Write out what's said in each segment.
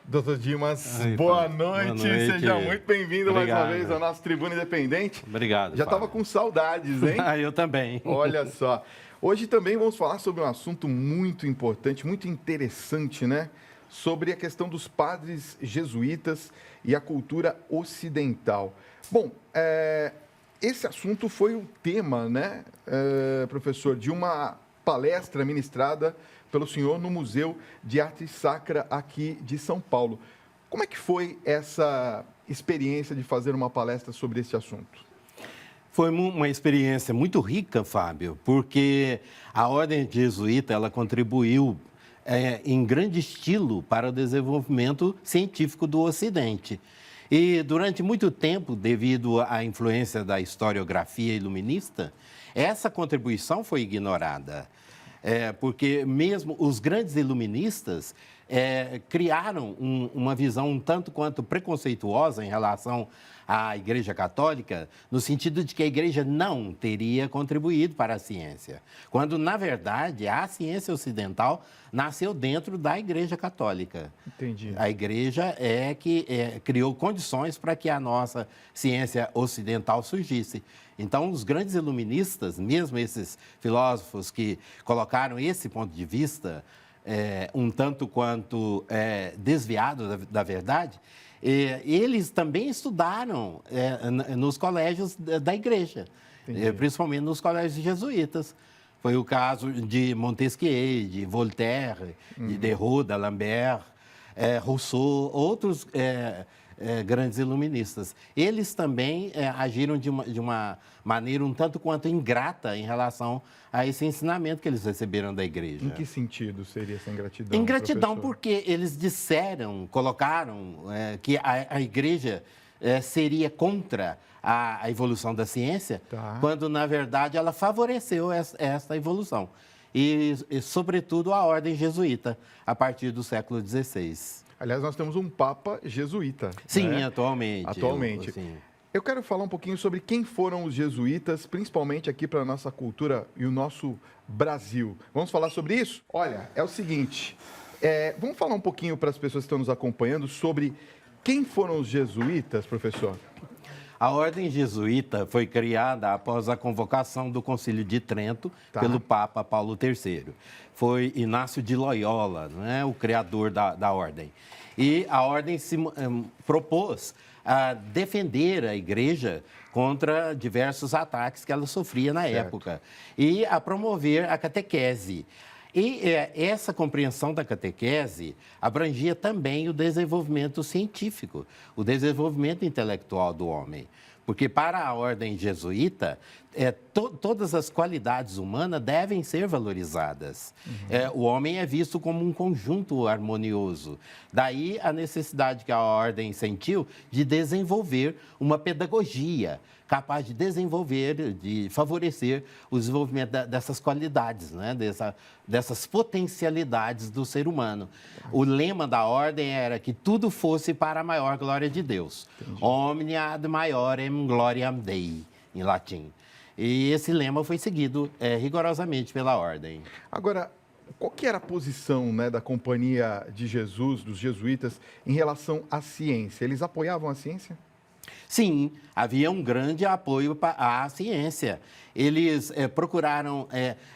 Doutor Dimas, Oi, boa Paulo. noite. Boa noite. Seja muito bem-vindo mais uma Obrigado. vez ao nosso Tribuna Independente. Obrigado. Já estava Fábio. com saudades, hein? Eu também. Olha só. Hoje também vamos falar sobre um assunto muito importante, muito interessante, né? Sobre a questão dos padres jesuítas e a cultura ocidental. Bom, esse assunto foi o tema, né, professor, de uma palestra ministrada pelo senhor no Museu de Arte Sacra aqui de São Paulo. Como é que foi essa experiência de fazer uma palestra sobre esse assunto? Foi uma experiência muito rica, Fábio, porque a Ordem Jesuíta ela contribuiu em grande estilo para o desenvolvimento científico do Ocidente. E durante muito tempo, devido à influência da historiografia iluminista, essa contribuição foi ignorada. Porque mesmo os grandes iluministas criaram uma visão um tanto quanto preconceituosa em relação à Igreja Católica, no sentido de que a Igreja não teria contribuído para a ciência, quando, na verdade, a ciência ocidental nasceu dentro da Igreja Católica. Entendi. A Igreja que criou condições para que a nossa ciência ocidental surgisse. Então, os grandes iluministas, mesmo esses filósofos que colocaram esse ponto de vista um tanto quanto desviado da verdade, eles também estudaram nos colégios da Igreja, principalmente nos colégios jesuítas. Foi o caso de Montesquieu, de Voltaire, de Diderot, d'Alembert, Rousseau, outros grandes iluministas. Eles também agiram de uma maneira um tanto quanto ingrata em relação a esse ensinamento que eles receberam da Igreja. Em que sentido seria essa ingratidão? Ingratidão, professor? porque eles colocaram que a Igreja seria contra a evolução da ciência, quando, na verdade, ela favoreceu essa evolução. E, sobretudo, a Ordem Jesuíta, a partir do século XVI. Aliás, nós temos um Papa jesuíta. Sim, né? atualmente. Atualmente. Eu quero falar um pouquinho sobre quem foram os jesuítas, principalmente aqui para a nossa cultura e o nosso Brasil. Vamos falar sobre isso? Olha, é o seguinte, vamos falar um pouquinho para as pessoas que estão nos acompanhando sobre quem foram os jesuítas, professor? A Ordem Jesuíta foi criada após a convocação do Concílio de Trento pelo Papa Paulo III. Foi Inácio de Loyola, né, o criador da Ordem. E a Ordem se propôs a defender a Igreja contra diversos ataques que ela sofria na época e a promover a catequese. E essa compreensão da catequese abrangia também o desenvolvimento científico, o desenvolvimento intelectual do homem. Porque para a Ordem Jesuíta, todas as qualidades humanas devem ser valorizadas. O homem é visto como um conjunto harmonioso. Daí a necessidade que a Ordem sentiu de desenvolver uma pedagogia capaz de desenvolver, de favorecer o desenvolvimento dessas qualidades, né? dessas potencialidades do ser humano. O lema da Ordem era que tudo fosse para a maior glória de Deus. Omnia ad maiorem gloriam Dei, em latim. E esse lema foi seguido rigorosamente pela Ordem. Agora, qual que era a posição, né, da Companhia de Jesus, dos jesuítas, em relação à ciência? Eles apoiavam a ciência? Sim, havia um grande apoio à ciência. Eles procuraram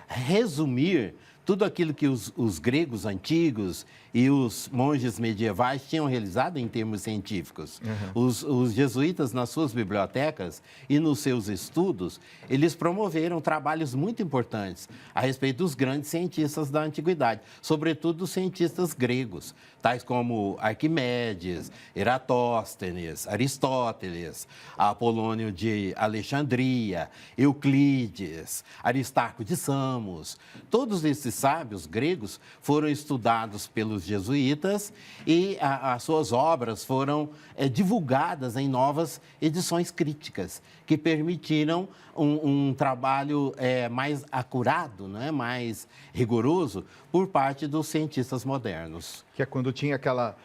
resumir tudo aquilo que os gregos antigos e os monges medievais tinham realizado em termos científicos. Os jesuítas, nas suas bibliotecas e nos seus estudos, eles promoveram trabalhos muito importantes a respeito dos grandes cientistas da antiguidade, sobretudo os cientistas gregos, tais como Arquimedes, Eratóstenes, Aristóteles, Apolônio de Alexandria, Euclides, Aristarco de Samos. Todos esses sábios gregos foram estudados pelos jesuítas e as suas obras foram divulgadas em novas edições críticas, que permitiram um trabalho mais acurado, né, mais rigoroso, por parte dos cientistas modernos. Que é quando tinha aquela,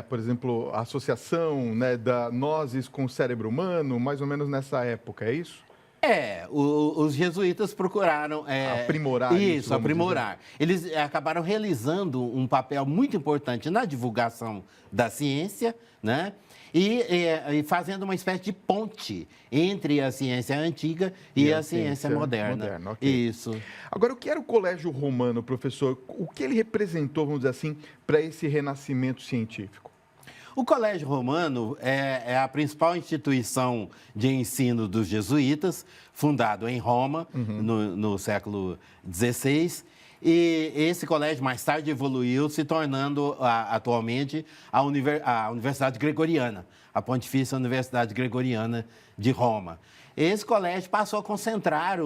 por exemplo, associação, né, da nozes com o cérebro humano, mais ou menos nessa época, é isso? Os jesuítas procuraram... aprimorar isso, aprimorar. Eles acabaram realizando um papel muito importante na divulgação da ciência, né? E fazendo uma espécie de ponte entre a ciência antiga e a ciência moderna. Okay. Isso. Agora, o que era o Colégio Romano, professor? O que ele representou, vamos dizer assim, para esse renascimento científico? O Colégio Romano é a principal instituição de ensino dos jesuítas, fundado em Roma, no século XVI. E esse colégio mais tarde evoluiu, se tornando atualmente a Universidade Gregoriana, a Pontifícia Universidade Gregoriana de Roma. Esse colégio passou a concentrar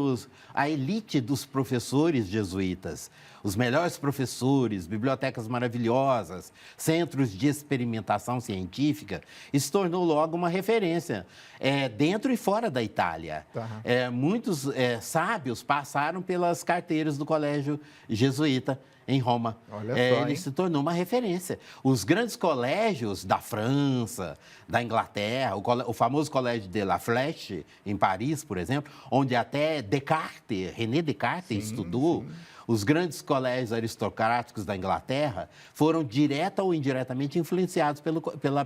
a elite dos professores jesuítas, os melhores professores, bibliotecas maravilhosas, centros de experimentação científica, e se tornou logo uma referência dentro e fora da Itália. Muitos sábios passaram pelas carteiras do colégio jesuíta em Roma. Olha só, ele se tornou uma referência. Os grandes colégios da França, da Inglaterra, o famoso Colégio de La Flèche, em Paris, por exemplo, onde até René Descartes estudou. Sim. Os grandes colégios aristocráticos da Inglaterra foram direta ou indiretamente influenciados pela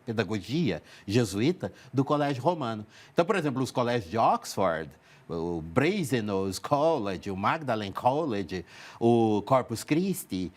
pedagogia jesuíta do Colégio Romano. Então, por exemplo, os colégios de Oxford, o Brasenose College, o Magdalen College, o Corpus Christi,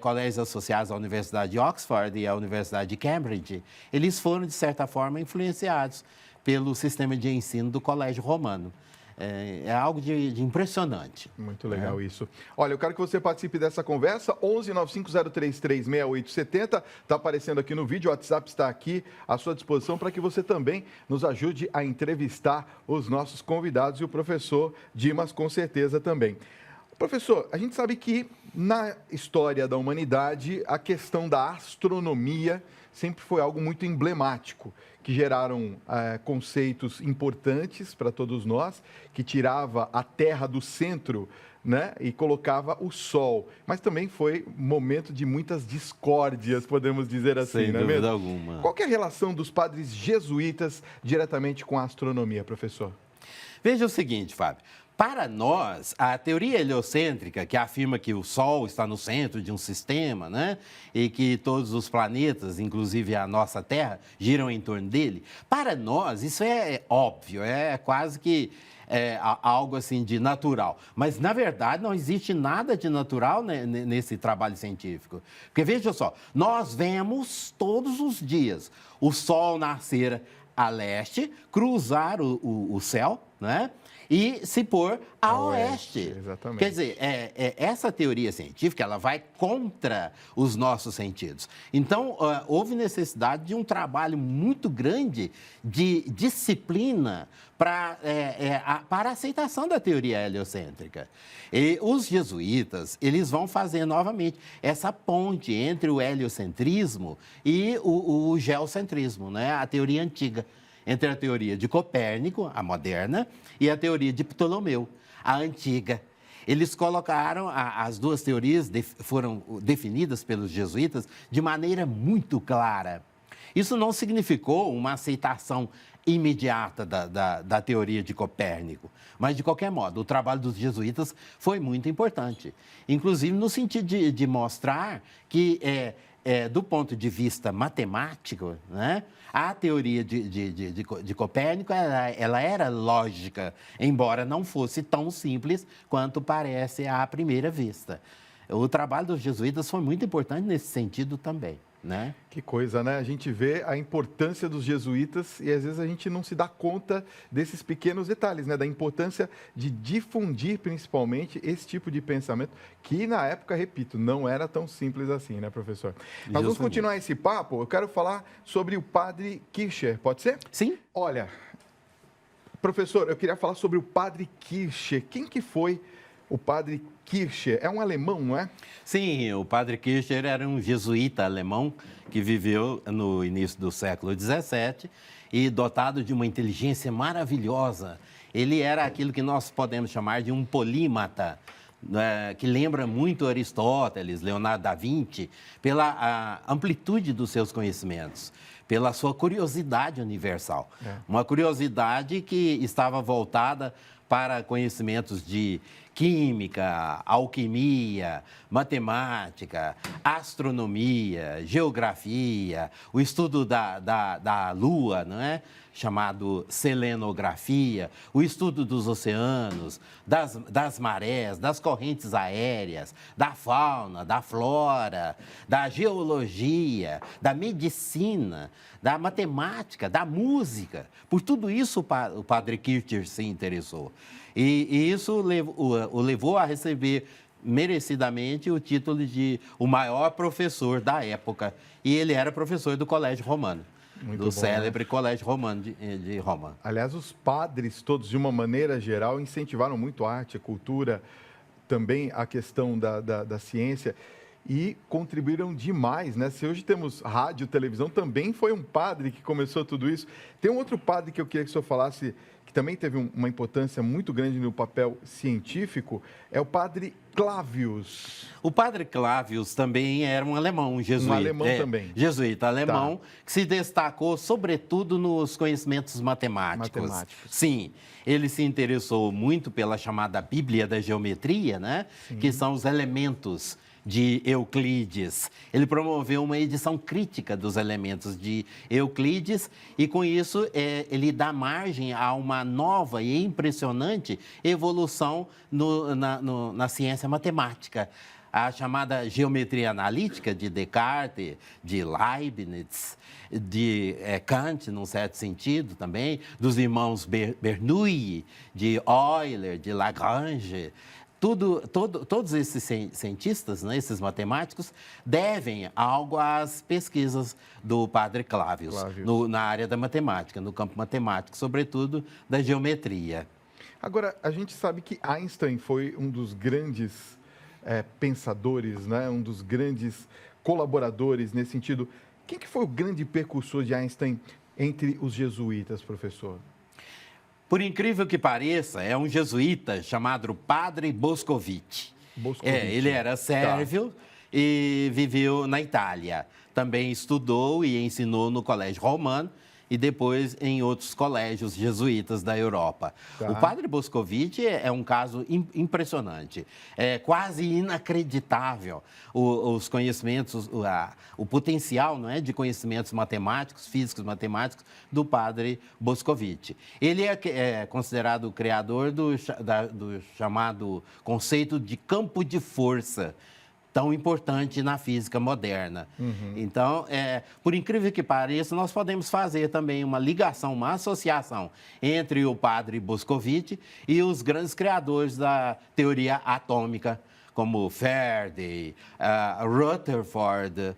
colégios associados à Universidade de Oxford e à Universidade de Cambridge, eles foram, de certa forma, influenciados pelo sistema de ensino do Colégio Romano. É algo de impressionante. Muito legal isso. Olha, eu quero que você participe dessa conversa. 1195033870. Está aparecendo aqui no vídeo. O WhatsApp está aqui à sua disposição para que você também nos ajude a entrevistar os nossos convidados e o professor Dimas, com certeza, também. Professor, a gente sabe que na história da humanidade a questão da astronomia sempre foi algo muito emblemático, que geraram conceitos importantes para todos nós, que tirava a Terra do centro, né, e colocava o Sol. Mas também foi momento de muitas discórdias, podemos dizer assim, não é mesmo? Sem dúvida alguma. Qual que é a relação dos padres jesuítas diretamente com a astronomia, professor? Veja o seguinte, Fábio. Para nós, a teoria heliocêntrica, que afirma que o Sol está no centro de um sistema, né? E que todos os planetas, inclusive a nossa Terra, giram em torno dele, para nós isso é óbvio, é quase que algo assim de natural. Mas, na verdade, não existe nada de natural nesse trabalho científico. Porque, veja só, nós vemos todos os dias o Sol nascer a leste, cruzar o céu, né? E se pôr a oeste. Exatamente. Quer dizer, essa teoria científica ela vai contra os nossos sentidos. Então, houve necessidade de um trabalho muito grande de disciplina para a aceitação da teoria heliocêntrica. E os jesuítas, eles vão fazer novamente essa ponte entre o heliocentrismo e o geocentrismo, né? A teoria antiga. Entre a teoria de Copérnico, a moderna, e a teoria de Ptolomeu, a antiga. Eles colocaram, as duas teorias foram definidas pelos jesuítas de maneira muito clara. Isso não significou uma aceitação imediata da teoria de Copérnico, mas, de qualquer modo, o trabalho dos jesuítas foi muito importante, inclusive no sentido de mostrar que, do ponto de vista matemático, né, a teoria de Copérnico ela era lógica, embora não fosse tão simples quanto parece à primeira vista. O trabalho dos jesuítas foi muito importante nesse sentido também, né? Que coisa, né? A gente vê a importância dos jesuítas e às vezes a gente não se dá conta desses pequenos detalhes, né? Da importância de difundir principalmente esse tipo de pensamento que na época, repito, não era tão simples assim, né, professor? Nós vamos continuar esse papo. Eu quero falar sobre o padre Kircher, pode ser? Sim. Olha, professor, eu queria falar sobre o padre Kircher. Quem que foi o padre Kircher? É um alemão, não é? Sim, o padre Kircher era um jesuíta alemão que viveu no início do século XVII e dotado de uma inteligência maravilhosa. Ele era aquilo que nós podemos chamar de um polímata, que lembra muito Aristóteles, Leonardo da Vinci, pela amplitude dos seus conhecimentos, pela sua curiosidade universal. Uma curiosidade que estava voltada para conhecimentos de química, alquimia, matemática, astronomia, geografia, o estudo da Lua, não é? Chamado selenografia, o estudo dos oceanos, das marés, das correntes aéreas, da fauna, da flora, da geologia, da medicina, da matemática, da música. Por tudo isso o padre Kircher se interessou. E isso o levou a receber merecidamente o título de o maior professor da época. E ele era professor do Colégio Romano. Muito bom, célebre, né? Colégio Romano de Roma. Aliás, os padres todos, de uma maneira geral, incentivaram muito a arte, a cultura, também a questão da ciência e contribuíram demais, né? Se hoje temos rádio, televisão, também foi um padre que começou tudo isso. Tem um outro padre que eu queria que o senhor falasse, que também teve uma importância muito grande no papel científico, é o padre Clavius. O padre Clavius também era um alemão, um jesuíta. Um alemão também. Jesuíta alemão, que se destacou sobretudo nos conhecimentos matemáticos. Sim, ele se interessou muito pela chamada Bíblia da Geometria, né? Sim. Que são os elementos de Euclides. Ele promoveu uma edição crítica dos elementos de Euclides e, com isso, ele dá margem a uma nova e impressionante evolução na ciência matemática. A chamada geometria analítica de Descartes, de Leibniz, de Kant, num certo sentido também, dos irmãos Bernoulli, de Euler, de Lagrange. Todos esses cientistas, né, esses matemáticos, devem algo às pesquisas do padre Clavius. Na área da matemática, no campo matemático, sobretudo da geometria. Agora, a gente sabe que Einstein foi um dos grandes pensadores, né, um dos grandes colaboradores nesse sentido. Quem que foi o grande precursor de Einstein entre os jesuítas, professor? Por incrível que pareça, é um jesuíta chamado Padre Boscovich. Ele era sérvio e viveu na Itália. Também estudou e ensinou no Colégio Romano e depois em outros colégios jesuítas da Europa. O padre Boscovich é um caso impressionante, é quase inacreditável os conhecimentos, o potencial, não é, de conhecimentos matemáticos, físicos matemáticos do padre Boscovich. Ele é considerado o criador do chamado conceito de campo de força, tão importante na física moderna. Então, por incrível que pareça, nós podemos fazer também uma ligação, uma associação entre o padre Boscovich e os grandes criadores da teoria atômica, como Faraday, Rutherford,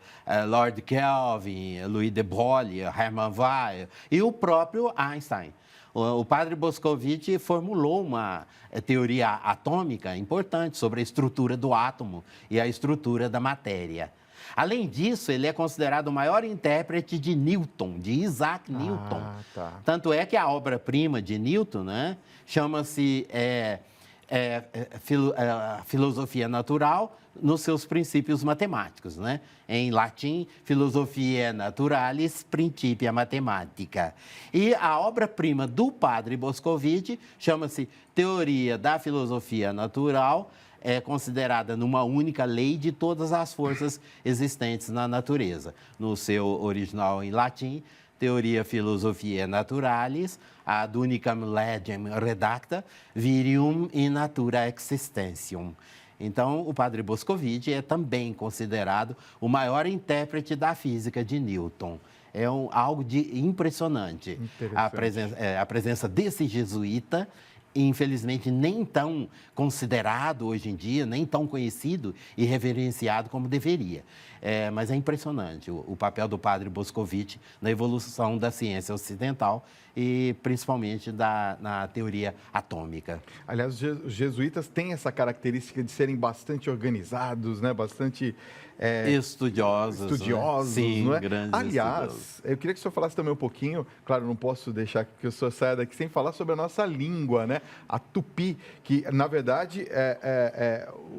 Lord Kelvin, Louis de Broglie, Hermann Weyl e o próprio Einstein. O padre Boscovich formulou uma teoria atômica importante sobre a estrutura do átomo e a estrutura da matéria. Além disso, ele é considerado o maior intérprete de Newton, de Isaac Newton. Tanto é que a obra-prima de Newton, né, chama-se Filosofia Natural nos seus princípios matemáticos, né? Em latim, Philosophiae Naturalis Principia Mathematica. E a obra-prima do padre Boscovich chama-se Teoria da Filosofia Natural, é considerada numa única lei de todas as forças existentes na natureza. No seu original em latim, Theoria Philosophiae Naturalis, ad unicam legem redacta, virium in natura existentium. Então, o padre Boscovich é também considerado o maior intérprete da física de Newton. É algo de impressionante. A presença desse jesuíta, infelizmente nem tão considerado hoje em dia, nem tão conhecido e reverenciado como deveria. Mas é impressionante o papel do padre Boscovich na evolução da ciência ocidental e principalmente na teoria atômica. Aliás, os jesuítas têm essa característica de serem bastante organizados, né? Bastante estudiosos, sim, não é? Grandes Aliás, estudiosos. Eu queria que o senhor falasse também um pouquinho, claro, não posso deixar que o senhor saia daqui sem falar sobre a nossa língua, né? A tupi, que, na verdade,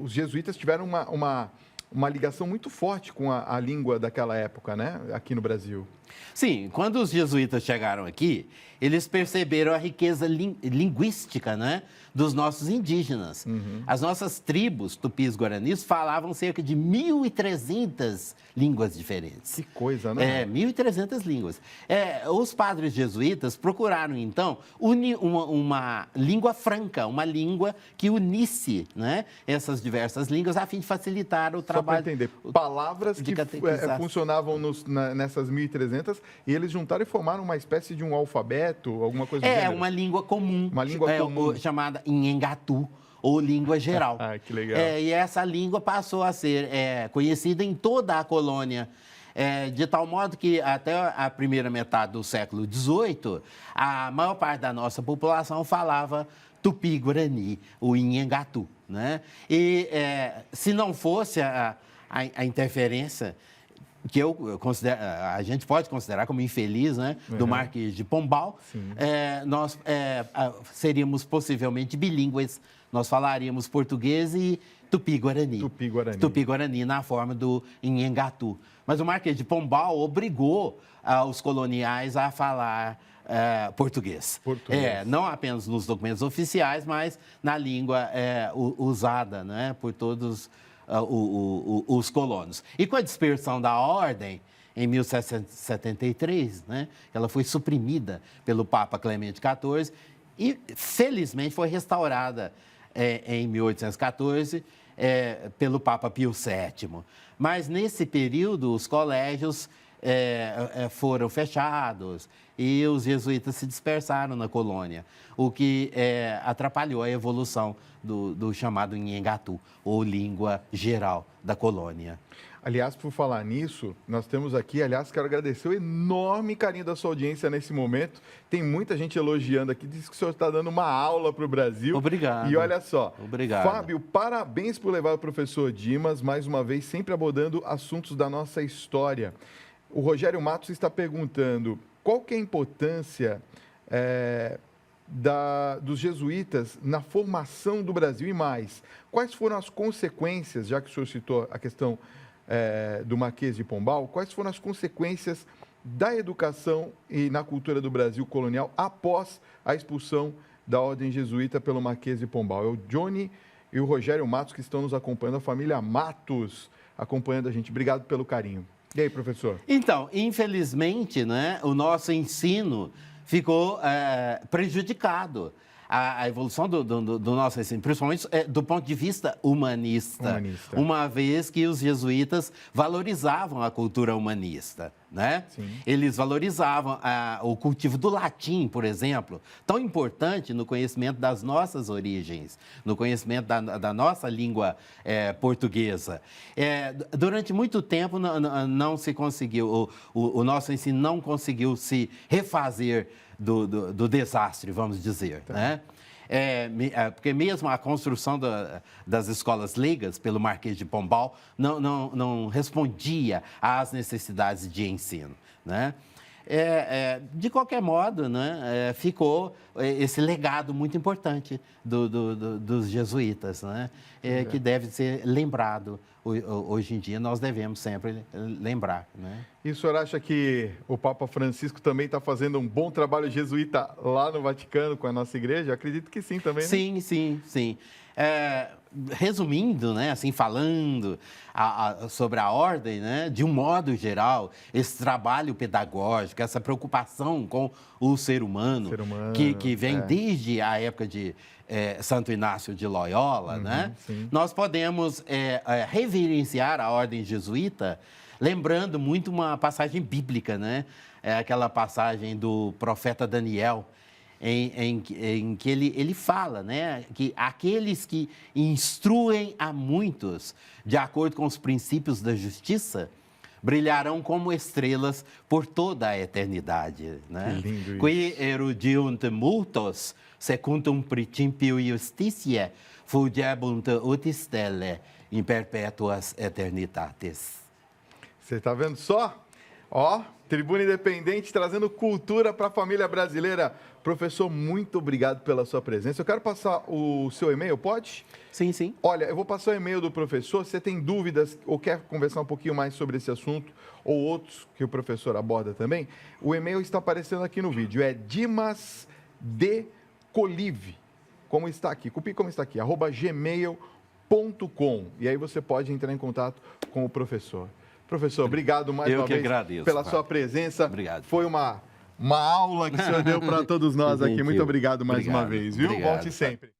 os jesuítas tiveram uma ligação muito forte com a língua daquela época, né? Aqui no Brasil. Sim, quando os jesuítas chegaram aqui, eles perceberam a riqueza linguística, né, dos nossos indígenas. As nossas tribos tupis-guaranis falavam cerca de 1.300 línguas diferentes. Que coisa, né? 1.300 línguas. Os padres jesuítas procuraram, então, unir uma língua franca, uma língua que unisse, né, essas diversas línguas, a fim de facilitar o trabalho. Só para entender, palavras que funcionavam nessas 1.300 e eles juntaram e formaram uma espécie de um alfabeto, alguma coisa do gênero. Uma língua comum. Uma língua comum. Chamada Inhengatu, ou língua geral. Que legal. E essa língua passou a ser conhecida em toda a colônia, de tal modo que até a primeira metade do século XVIII, a maior parte da nossa população falava tupi-guarani, o Inhengatu, né? E se não fosse a interferência que a gente pode considerar como infeliz, né, do Marquês de Pombal, nós seríamos possivelmente bilíngues, nós falaríamos português e tupi-guarani. Tupi-guarani na forma do Inhengatu. Mas o Marquês de Pombal obrigou os coloniais a falar português. Não apenas nos documentos oficiais, mas na língua usada, né, por todos os colonos. E com a dispersão da ordem, em 1773, né, ela foi suprimida pelo Papa Clemente XIV e, felizmente, foi restaurada em 1814 pelo Papa Pio VII. Mas, nesse período, os colégios foram fechados e os jesuítas se dispersaram na colônia, o que atrapalhou a evolução do chamado Inhengatu, ou língua geral da colônia. Aliás, por falar nisso, nós temos aqui, quero agradecer o enorme carinho da sua audiência nesse momento. Tem muita gente elogiando aqui, diz que o senhor está dando uma aula para o Brasil. Obrigado. E olha só, obrigado. Fábio, parabéns por levar o professor Dimas, mais uma vez, sempre abordando assuntos da nossa história. O Rogério Matos está perguntando qual que é a importância dos jesuítas na formação do Brasil e mais. Quais foram as consequências, já que o senhor citou a questão do Marquês de Pombal, quais foram as consequências da educação e na cultura do Brasil colonial após a expulsão da ordem jesuíta pelo Marquês de Pombal? É o Johnny e o Rogério Matos que estão nos acompanhando, a família Matos acompanhando a gente. Obrigado pelo carinho. E aí, professor? Então, infelizmente, né, o nosso ensino ficou prejudicado. A evolução do nosso ensino, principalmente do ponto de vista humanista, uma vez que os jesuítas valorizavam a cultura humanista, né? Sim. Eles valorizavam o cultivo do latim, por exemplo, tão importante no conhecimento das nossas origens, no conhecimento da nossa língua portuguesa. Durante muito tempo não se conseguiu, o nosso ensino não conseguiu se refazer do desastre, vamos dizer, tá, né? Porque mesmo a construção das escolas leigas pelo Marquês de Pombal não respondia às necessidades de ensino, né? De qualquer modo, né, ficou esse legado muito importante dos jesuítas, né, que deve ser lembrado. Hoje em dia, nós devemos sempre lembrar, né? E o senhor acha que o Papa Francisco também está fazendo um bom trabalho jesuíta lá no Vaticano com a nossa igreja? Acredito que sim também, né? Sim. Resumindo, né, assim, falando sobre a ordem, né, de um modo geral, esse trabalho pedagógico, essa preocupação com o ser humano que vem desde a época de Santo Inácio de Loyola, né? Sim. Nós podemos reverenciar a ordem jesuíta lembrando muito uma passagem bíblica, né? Aquela passagem do profeta Daniel, em que ele fala, né, que aqueles que instruem a muitos de acordo com os princípios da justiça brilharão como estrelas por toda a eternidade, né? Que lindo isso. Qui erudiunt multos secundum principio justitiae fulgebunt ut stelle in perpetuas eternitates. Você está vendo só? Ó, Tribuna Independente trazendo cultura para a família brasileira. Professor, muito obrigado pela sua presença. Eu quero passar o seu e-mail, pode? Sim, sim. Olha, eu vou passar o e-mail do professor. Se você tem dúvidas ou quer conversar um pouquinho mais sobre esse assunto ou outros que o professor aborda também, o e-mail está aparecendo aqui no vídeo. É dimasdecolive, como está aqui, @gmail.com. E aí você pode entrar em contato com o professor. Professor, obrigado mais uma vez agradeço, pela sua presença. Obrigado. Foi uma aula que o senhor deu para todos nós aqui. Muito obrigado mais uma vez, viu? Obrigado. Volte sempre.